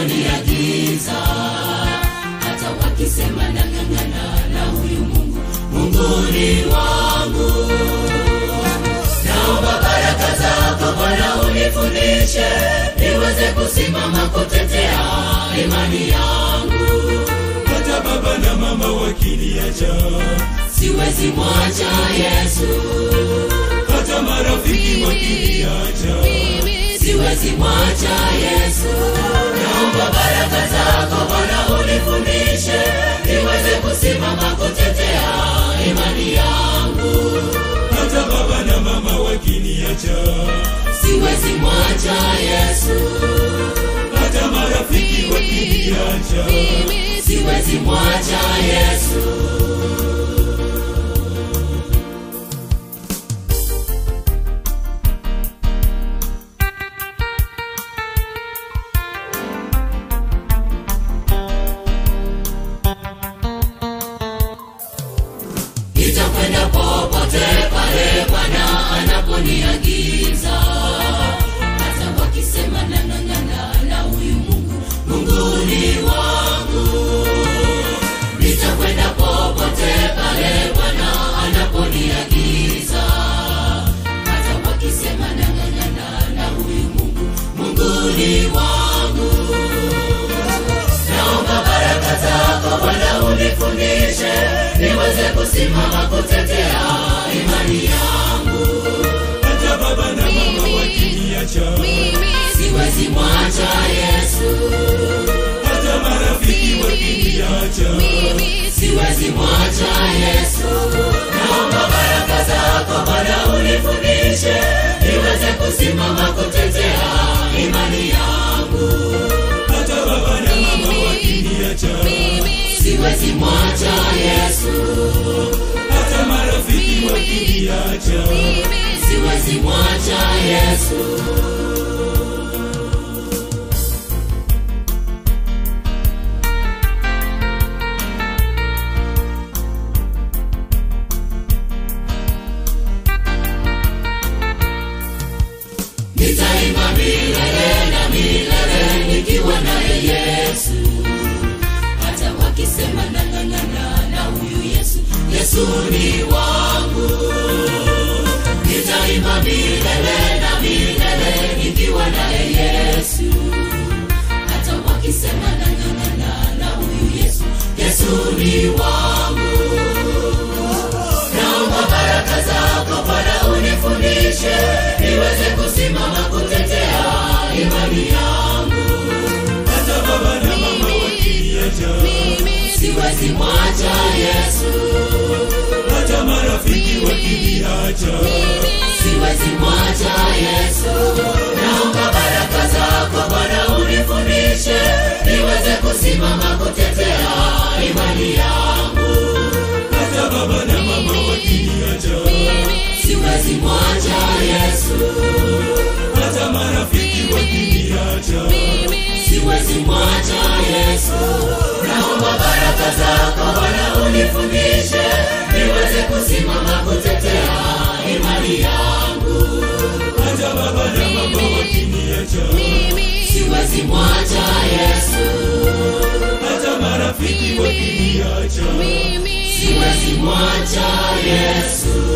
wanachoniagiza, hata wakisema nang'ang'ana na huyu Mungu ni wangu. Naomba baraka zako Bwana unifundishe, niweze kusimama kutetea imani yangu. Hata baba na mama wakiniacha, siwezi mwacha Yesu. Hata marafiki wakiniacha, siwezi mwacha Yesu. Naomba baraka zako Bwana unifundishe, niweze kusimama kutetea imani yangu. Hata baba na mama wakiniacha, siwezi mwacha Yesu. Hata marafiki wakiniacha, siwezi mwacha Yesu. Nitakwenda popote pale Bwana anaponiagiza, hata wakisema nang'ang'ana na huyu Mungu ni wangu. Nitakwenda popote pale Bwana anaponiagiza, hata wakisema nang'ang'ana na huyu Mungu ni wangu. Naomba baraka zako Bwana unifundishe, niweze kusimama kutetea imani yangu. Hata baba na mama wakiniacha, siwezi mwacha Yesu. Hata marafiki wakiniacha, siwezi mwacha Yesu. Naomba baraka zako Bwana unifundishe, niweze kusimama kutetea imani yangu. Hata baba na mama wakiniacha, siwezi mwacha Yesu. Hata marafiki wakiniacha, siwezi mwacha Yesu. Nitaimba milele na milele nikiwa naye Yesu. Hata wakisema nang'ang'ana na huyu Yesu ni wangu. Nitaimba milele na milele nikiwa naye Yesu. Hata wakisema nang'ang'ana na huyu Yesu ni wangu. Naomba baraka zako Bwana unifundishe, niweze kusimama kutetea imani yangu. hata baba na mama wakiniacha, siwezi mwacha Yesu. hata marafiki wakiniacha, siwezi mwacha Yesu. Naomba baraka zako Bwana unifundishe, niweze kusimama kutetea imani yangu. hata baba na mama wakiniacha, siwezi mwacha Yesu. hata marafiki wakiniacha, siwezi mwacha Yesu. Naomba baraka zako Bwana unifundishe, niweze kusimama kutetea imani yangu. hata baba na mama wakiniacha, siwezi mwacha Yesu. hata marafiki wakiniacha, siwezi mwacha Yesu.